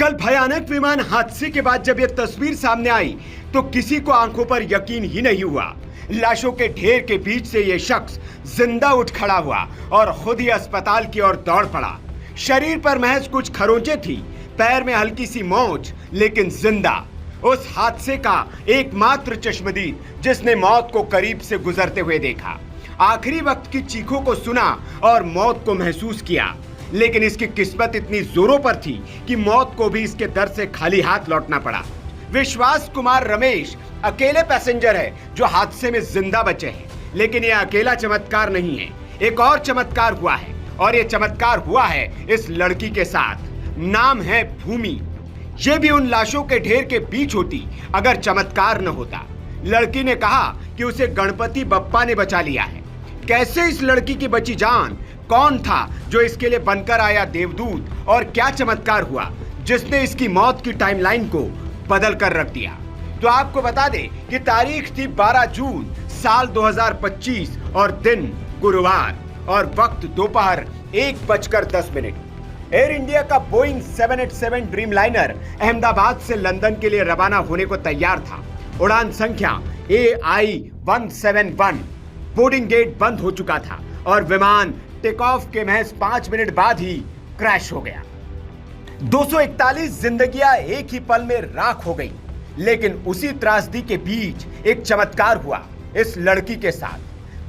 कल भयानक विमान हादसे के बाद जब यह तस्वीर सामने आई तो किसी को आंखों पर यकीन ही नहीं हुआ। लाशों के ढेर के बीच से यह शख्स जिंदा उठ खड़ा हुआ और खुद ही अस्पताल की ओर दौड़ पड़ा। शरीर पर महज कुछ खरोंचें थी, पैर में हल्की सी मोच, लेकिन जिंदा। उस हादसे का एकमात्र चश्मदीद जिसने मौत को करीब से गुजरते हुए देखा, आखिरी वक्त की चीखों को सुना और मौत को महसूस किया। लेकिन इसकी किस्मत इतनी जोरों पर थी कि मौत को भी इसके दर से खाली हाथ लौटना पड़ा। विश्वास कुमार रमेश अकेले पैसेंजर है जो हादसे में जिंदा बचे हैं। लेकिन यह अकेला चमत्कार नहीं है, एक और चमत्कार हुआ है, और यह चमत्कार हुआ है इस लड़की के साथ। नाम है भूमि। यह भी उन लाशों के ढेर के बीच होती अगर चमत्कार न होता। लड़की ने कहा कि उसे गणपति बप्पा ने बचा लिया है। कैसे इस लड़की की बची जान? कौन था जो इसके लिए बनकर आया देवदूत? और क्या चमत्कार हुआ जिसने इसकी मौत की टाइमलाइन को बदल कर रख दिया? तो आपको बता दें कि तारीख थी 12 जून साल 2025 और दिन गुरुवार और वक्त दोपहर 1:10। एयर इंडिया का बोइंग 787 ड्रीमलाइनर अहमदाबाद से लंदन के लिए रवाना होने को तैयार था। उड़ान संख्या AI-171। बोर्डिंग गेट बंद हो चुका था और विमान टेक ऑफ के महज 5 मिनट बाद ही क्रैश हो गया। 241 जिंदगियां एक ही पल में राख हो गई। लेकिन उसी त्रासदी के बीच एक चमत्कार हुआ इस लड़की के साथ,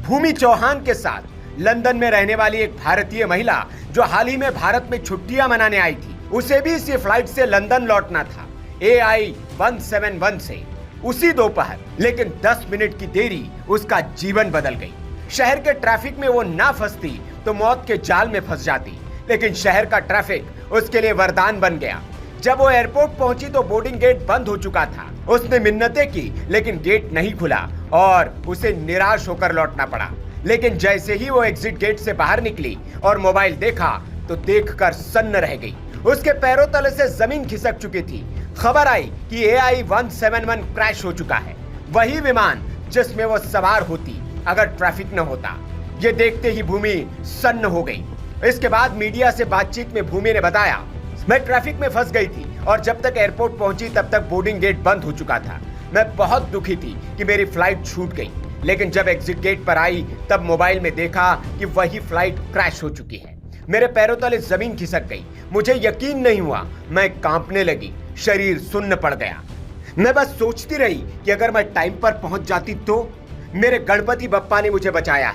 भूमि चौहान के साथ। लंदन में रहने वाली एक भारतीय महिला जो हाल ही में भारत में छुट्टियां मनाने आई थी, उसे भी इसी फ्लाइट से लंदन लौटना था AI-171 से उसी दोपहर। लेकिन 10 मिनट की देरी उसका जीवन बदल गई। शहर के ट्रैफिक में वो ना फंसती तो मौत के जाल में फंस जाती, लेकिन शहर का ट्रैफिक उसके लिए वरदान बन गया। जब वो एयरपोर्ट पहुंची तो बोर्डिंग गेट बंद हो चुका था। उसने मिन्नतें की लेकिन गेट नहीं खुला और उसे निराश होकर लौटना पड़ा। लेकिन जैसे ही वो एग्जिट गेट से बाहर निकली और मोबाइल देखा तो देखकर सन्न रह गई। उसके पैरों तले से जमीन खिसक चुकी थी। खबर आई कि AI-171 क्रैश हो चुका है, वही विमान जिसमें वो सवार होती अगर ट्रैफिक न होता। ये देखते ही भूमि सन्न हो गई। इसके बाद मीडिया से बातचीत में भूमि ने बताया, मैं ट्रैफिक में फंस गई थी और जब तक एयरपोर्ट पहुंची तब तक बोर्डिंग गेट बंद हो चुका था। मैं बहुत दुखी थी कि मेरी फ्लाइट छूट गई, लेकिन जब एग्जिट गेट पर आई तब मोबाइल में देखा कि वही फ्लाइट क्रैश हो चुकी है। मेरे पैरों तले जमीन खिसक गई। मुझे यकीन नहीं हुआ, मैं कांपने लगी, शरीर सुन्न पड़ गया। मैं बस सोचती रही कि अगर मैं टाइम पर पहुंच जाती तो। मेरे गणपति बप्पा ने मुझे बचाया है।